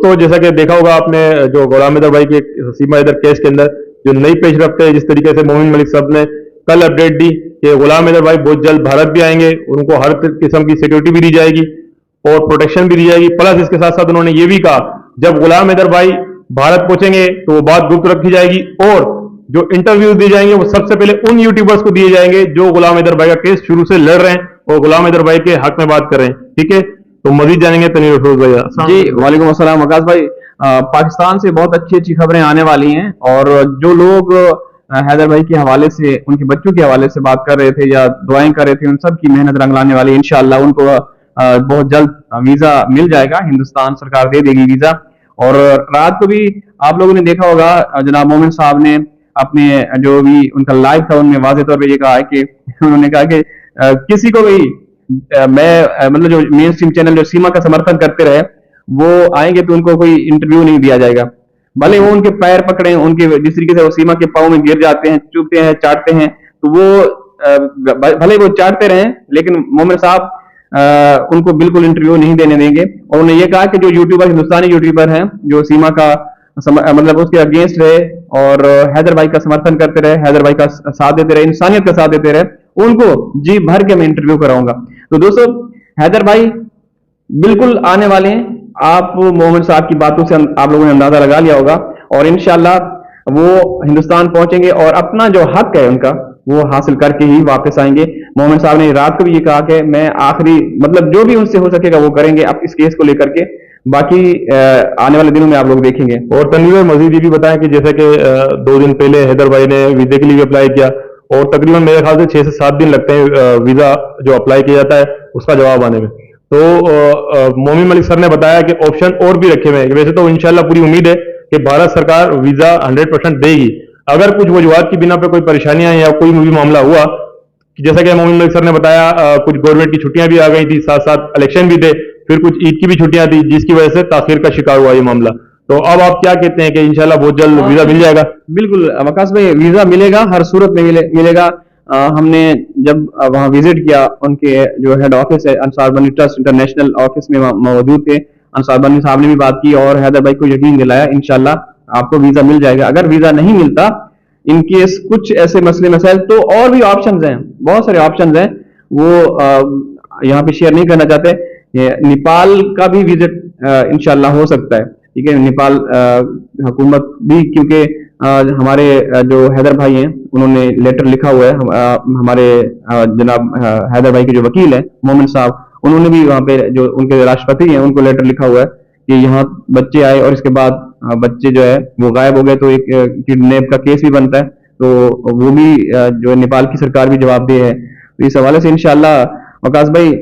दोस्तों, जैसा कि देखा होगा आपने, जो गुलाम हैदर भाई के सीमा हैदर केस के अंदर जो नई पेशरफ्त है, जिस तरीके से मोमिन मलिक साहब ने कल अपडेट दी कि गुलाम हैदर भाई बहुत जल्द भारत भी आएंगे, उनको हर किस्म की सिक्योरिटी भी दी जाएगी और प्रोटेक्शन भी दी जाएगी। प्लस इसके साथ साथ उन्होंने ये भी कहा, जब गुलाम हैदर भाई भारत पहुंचेंगे तो वो बात गुप्त रखी जाएगी और जो इंटरव्यू दिए जाएंगे वो सबसे पहले उन यूट्यूबर्स को दिए जाएंगे जो गुलाम हैदर भाई का केस शुरू से लड़ रहे हैं और गुलाम हैदर भाई के हक में बात कर रहे हैं। ठीक है, तो मजीद जानेंगे तनीर अफरोज भैया जी। वालेकुम अस्सलाम वकास भाई। पाकिस्तान से बहुत अच्छी अच्छी खबरें आने वाली हैं और जो लोग हैदर भाई के हवाले से, उनके बच्चों के हवाले से बात कर रहे थे या दुआएं कर रहे थे, उन सब की मेहनत रंग लाने वाली। इंशाअल्लाह उनको बहुत जल्द वीजा मिल जाएगा, हिंदुस्तान सरकार दे देगी वीजा। और रात को भी आप लोगों ने देखा होगा, जनाब मोमिन साहब ने अपने जो भी उनका लाइव था उनमें वाज़ेह तौर पर यह कहा है कि उन्होंने कहा कि किसी को भी मैं मतलब जो मेन स्ट्रीम चैनल जो सीमा का समर्थन करते रहे वो आएंगे तो उनको कोई इंटरव्यू नहीं दिया जाएगा, भले वो उनके पैर पकड़े, उनके जिस तरीके से वो सीमा के पाँव में गिर जाते हैं, चुभते हैं, चाटते हैं, तो वो भले वो चाटते रहे, लेकिन मोमिन साहब उनको बिल्कुल इंटरव्यू नहीं देने देंगे। और उन्होंने ये कहा कि जो यूट्यूबर, हिंदुस्तानी यूट्यूबर हैं जो सीमा का मतलब उसके अगेंस्ट रहे और हैदर भाई का समर्थन करते रहे, हैदर भाई का साथ देते रहे, इंसानियत का साथ देते रहे, उनको जी भर के मैं इंटरव्यू कराऊंगा। तो दोस्तों, हैदर भाई बिल्कुल आने वाले हैं। आप मोहम्मद साहब की बातों से आप लोगों ने अंदाजा लगा लिया होगा और इंशाल्लाह वो हिंदुस्तान पहुंचेंगे और अपना जो हक है उनका वो हासिल करके ही वापस आएंगे। मोहम्मद साहब ने रात को भी ये कहा कि मैं आखिरी मतलब जो भी उनसे हो सकेगा वो करेंगे अब इस केस को लेकर के। बाकी आने वाले दिनों में आप लोग देखेंगे। और तनवीर मजीद ये भी बताएं कि जैसे कि 2 दिन पहले हैदर भाई ने वीजे के लिए अप्लाई किया और तकरीबन मेरे ख्याल से 6 से 7 दिन लगते हैं वीजा जो अप्लाई किया जाता है उसका जवाब आने में। तो मोमिन मलिक सर ने बताया कि ऑप्शन और भी रखे हुए हैं। वैसे तो इंशाल्लाह पूरी उम्मीद है कि भारत सरकार वीजा 100% देगी। अगर कुछ वजूहात की बिना पे कोई परेशानियां या कोई भी मामला हुआ, जैसा कि मोमिन मलिक सर ने बताया, कुछ गवर्नमेंट की छुट्टियां भी आ गई थी, साथ साथ इलेक्शन भी थे, फिर कुछ ईद की भी छुट्टियां थी, जिसकी वजह से ताखिर का शिकार हुआ ये मामला। तो अब आप क्या कहते हैं कि इंशाल्लाह बहुत जल्द वीजा मिल जाएगा? बिल्कुल वकास भाई, वीजा मिलेगा, हर सूरत में मिलेगा। हमने जब वहां विजिट किया, उनके जो हेड ऑफिस है अंसार बनी ट्रस्ट इंटरनेशनल ऑफिस में मौजूद थे, अंसार बनी साहब ने भी बात की और हैदर भाई को यकीन दिलाया इंशाल्लाह आपको वीजा मिल जाएगा। अगर वीजा नहीं मिलता, इन केस कुछ ऐसे मसले मसाइल, तो और भी ऑप्शंस हैं, बहुत सारे ऑप्शंस हैं, वो यहाँ पे शेयर नहीं करना चाहते। नेपाल का भी विजिट इंशाल्लाह हो सकता है। ठीक है, नेपाल हुकूमत भी, क्योंकि हमारे जो हैदर भाई हैं उन्होंने लेटर लिखा हुआ है, हमारे जनाब हैदर भाई के जो वकील है मोमिन साहब, उन्होंने भी वहाँ पे जो उनके राष्ट्रपति हैं उनको लेटर लिखा हुआ है कि यहाँ बच्चे आए और इसके बाद बच्चे जो है वो गायब हो गए, तो एक किडनैप का केस भी बनता है, तो वो भी जो नेपाल की सरकार भी जवाबदेह है। तो इस हवाले से इंशाल्लाह वकास भाई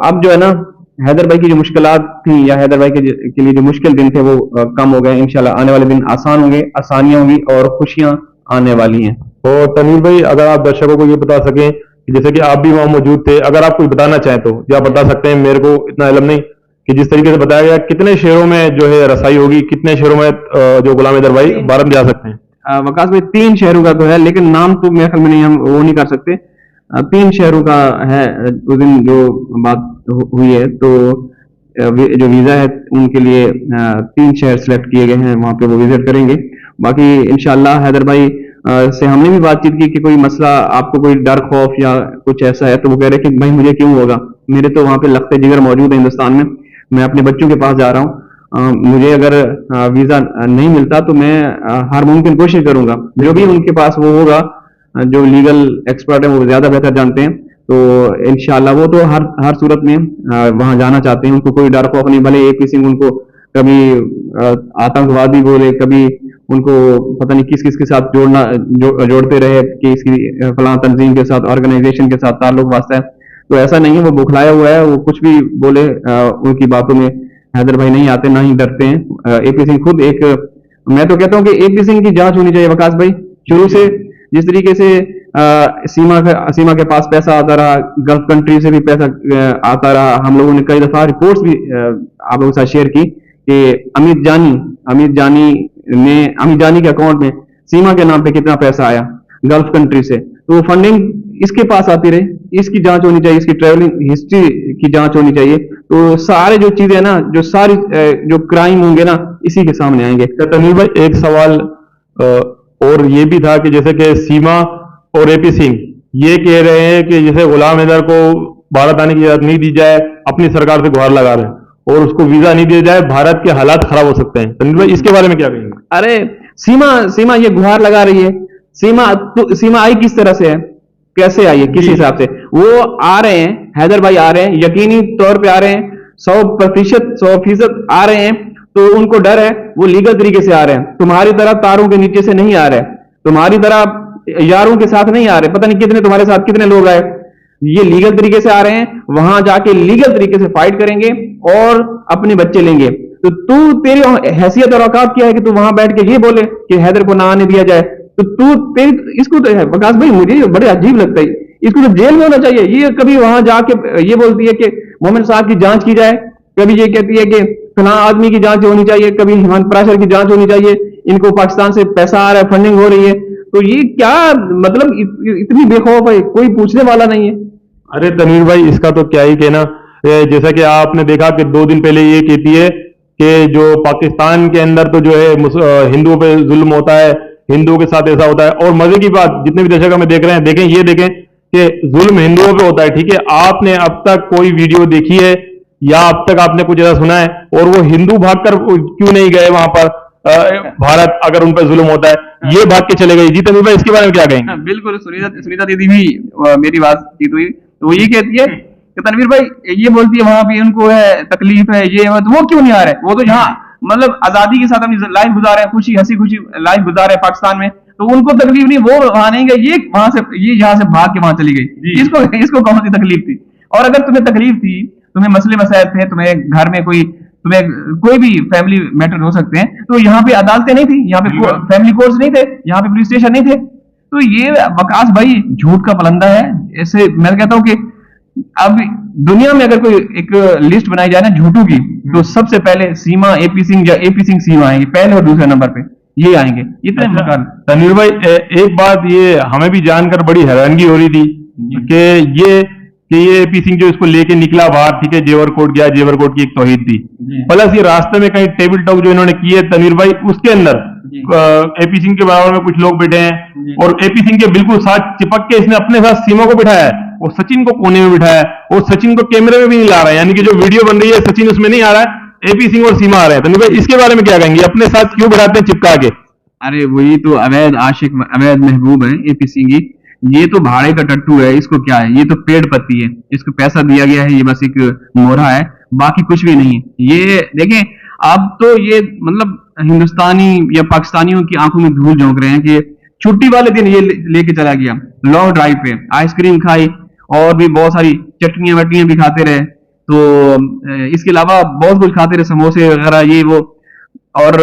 अब जो है ना, हैदर भाई की जो मुश्किलात थी या हैदर भाई के लिए जो मुश्किल दिन थे वो कम हो गए। इंशाल्लाह आने वाले दिन आसान होंगे, आसानियां होंगी और खुशियां आने वाली हैं। और तनवीर भाई, अगर आप दर्शकों को ये बता सकें कि जैसे कि आप भी वहां मौजूद थे, अगर आप कुछ बताना चाहें तो क्या बता सकते हैं? मेरे को इतना इल्म नहीं कि जिस तरीके से बताया गया, कितने शहरों में जो है रसाई होगी, कितने शहरों में जो गुलाम हैदर भाई भारत जा सकते हैं? वकास भाई 3 शहरों का तो है, लेकिन नाम तो मेरे ख्याल में नहीं, हम वो नहीं कर सकते। 3 शहरों का है, उस दिन जो बात हुई है, तो जो वीजा है उनके लिए 3 शहर सिलेक्ट किए गए हैं, वहां पे वो विजिट करेंगे। बाकी इंशाल्लाह हैदर भाई से हमने भी बातचीत की कि कोई मसला, आपको कोई डर खौफ या कुछ ऐसा है, तो वो कह रहे कि भाई मुझे क्यों होगा, मेरे तो वहां पे लखते जिगर मौजूद है हिंदुस्तान में, मैं अपने बच्चों के पास जा रहा हूँ, मुझे अगर वीजा नहीं मिलता तो मैं हर मुमकिन कोशिश करूंगा, जो भी उनके पास वो होगा, जो लीगल एक्सपर्ट है वो ज्यादा बेहतर जानते हैं, तो इंशाल्लाह वो तो हर सूरत में वहां जाना चाहते हैं, उनको कोई डर खौफ नहीं। भले एपी सिंह उनको कभी आतंकवादी बोले, कभी उनको पता नहीं किस किस के साथ जोड़ते रहे कि इसकी फलां तंजीम के साथ, ऑर्गेनाइजेशन के साथ ताल्लुक वास्ता है, तो ऐसा नहीं है, वो बुखलाया हुआ है, वो कुछ भी बोले उनकी बातों में हैदर भाई नहीं आते, ना ही डरते हैं। एपी सिंह खुद एक, मैं तो कहता हूँ कि एपी सिंह की जांच होनी चाहिए वकास भाई, शुरू से जिस तरीके से सीमा के पास पैसा आता रहा, गल्फ कंट्री से भी पैसा आता रहा, हम लोगों ने कई दफा रिपोर्ट्स भी आप लोगों के साथ शेयर की कि अमित जानी के अकाउंट में सीमा के नाम पे कितना पैसा आया गल्फ कंट्री से, तो वो फंडिंग इसके पास आती रहे, इसकी जांच होनी चाहिए, इसकी ट्रेवलिंग हिस्ट्री की जांच होनी चाहिए, तो सारे जो चीजें है ना, जो सारी जो क्राइम होंगे ना, इसी के सामने आएंगे। तनवीर भाई एक सवाल और ये भी था कि जैसे कि सीमा और एपी सिंह ये कह रहे हैं कि जैसे गुलाम हैदर को भारत आने की इजाजत नहीं दी जाए, अपनी सरकार से गुहार लगा रहे हैं, और उसको वीजा नहीं दिया जाए, भारत के हालात खराब हो सकते हैं। तनवीर भाई इसके बारे में क्या कहेंगे? अरे सीमा ये गुहार लगा रही है। सीमा आई किस तरह से है, कैसे आई है, किस हिसाब से? वो आ रहे हैं, हैदर भाई आ रहे हैं, यकीनी तौर पे आ रहे हैं, 100% आ रहे हैं, तो उनको डर है, वो लीगल तरीके से आ रहे हैं। तुम्हारी तरह तारों के नीचे से नहीं आ रहे, तुम्हारी तरह यारों के साथ नहीं आ रहे, पता नहीं कितने तुम्हारे साथ कितने लोग आए, ये लीगल तरीके से आ रहे हैं, वहां जाके लीगल तरीके से फाइट करेंगे और अपने बच्चे लेंगे। तो तू, तेरी हैसियत और औकात क्या है कि तू वहां बैठ के ये बोले कि हैदर को ना आने दिया जाए? तो तू तेरी इसको तो है वकास भाई, मुझे बड़े अजीब लगता है, इसको तो जेल में होना चाहिए। ये कभी वहां जाके ये बोलती है कि मोमिन साहब की जांच की जाए, कभी ये कहती है कि फलां आदमी की जांच होनी चाहिए, कभी हेमंत पराशर की जांच होनी चाहिए, इनको पाकिस्तान से पैसा आ रहा है, फंडिंग हो रही है। तो ये क्या मतलब इतनी बेखौफ है, कोई पूछने वाला नहीं है। अरे तनवीर भाई इसका तो क्या ही कहना। जैसा कि आपने देखा कि 2 दिन पहले ये कहती है कि जो पाकिस्तान के अंदर तो जो है हिंदुओं पे जुल्म होता है, हिंदुओं के साथ ऐसा होता है। और मजे की बात, जितने भी दर्शक हमें देख रहे हैं, देखें कि जुल्म हिंदुओं पे होता है, ठीक है। आपने अब तक कोई वीडियो देखी है या अब तक आपने कुछ ऐसा सुना है? और वो हिंदू भागकर क्यों नहीं गए वहां पर भारत, अगर उन पर जुल्म होता है, ये भाग के चले गए। जी तनवीर भाई इसके बारे में क्या कहेंगे? बिल्कुल, सुनीता दीदी भी मेरी बात की हुई, तो वो ये कहती है कि तनवीर भाई ये बोलती है वहां पे उनको है तकलीफ है, ये है, तो वो क्यों नहीं आ रहे? वो तो यहाँ मतलब आजादी के साथ अपनी लाइफ गुजार रहे हैं, खुशी हंसी खुशी लाइफ गुजार रहे हैं पाकिस्तान में, तो उनको तकलीफ नहीं, वो वहां नहीं गए, ये वहां से, ये यहाँ से भाग के वहां चली गई। इसको कौन सी तकलीफ थी? और अगर तुम्हें तकलीफ थी, तुम्हें मसले मसाइल थे, तुम्हें घर में कोई भी फैमिली मैटर हो सकते हैं, तो यहाँ पे अदालतें नहीं थी, यहाँ पे फैमिली कोर्ट्स नहीं थे, यहाँ पे पुलिस स्टेशन नहीं थे। तो ये वकास भाई झूठ का पलंदा है। ऐसे मैं कहता हूँ कि अब दुनिया में अगर कोई एक लिस्ट बनाई जाए ना झूठों की, तो सबसे पहले सीमा एपी सिंह या एपी सिंह सीमा आएंगे, पहले और दूसरे नंबर पे ये आएंगे। इतने मकान। तनवीर भाई एक बात ये हमें भी जानकर बड़ी हैरानगी हो रही थी कि ये एपी सिंह जो इसको लेके निकला बाहर, ठीक है, जेवर कोर्ट गया, जेवर कोर्ट की एक तौहीद थी, प्लस ये रास्ते में कहीं टेबल टॉक जो इन्होंने की है तनवीर भाई, उसके अंदर एपी सिंह के बराबर में कुछ लोग बैठे हैं, और एपी सिंह के बिल्कुल साथ चिपक के इसने अपने साथ सीमा को बिठाया है, और सचिन को कोने में बिठाया है, और सचिन को कैमरे में भी नहीं ला रहा है, यानी कि जो वीडियो बन रही है सचिन उसमें नहीं आ रहा है, एपी सिंह और सीमा आ रहे हैं। तनवीर भाई इसके बारे में क्या कहेंगे, अपने साथ क्यों बिठाते हैं चिपका के? अरे वही तो अवैध आशिक, अवैध महबूब है एपी सिंह जी। ये तो भाड़े का टट्टू है, इसको क्या है, ये तो पेड़ पत्ती है, इसको पैसा दिया गया है, ये बस एक मोहरा है, बाकी कुछ भी नहीं है। ये देखें, अब तो ये मतलब हिंदुस्तानी या पाकिस्तानियों की आंखों में धूल झोंक रहे हैं कि छुट्टी वाले दिन ये लेके चला गया लॉन्ग ड्राइव पे, आइसक्रीम खाई और भी बहुत सारी चटनियां वटनियां भी खाते रहे, तो इसके अलावा बहुत कुछ खाते रहे, समोसे वगैरह ये वो। और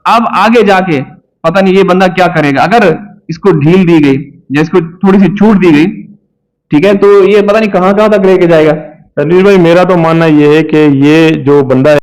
अब आगे जाके पता नहीं ये बंदा क्या करेगा, अगर इसको ढील दी गई या इसको थोड़ी सी छूट दी गई, ठीक है, तो ये पता नहीं कहां कहां तक लेके जाएगा। तनवीर भाई मेरा तो मानना ये है कि ये जो बंदा है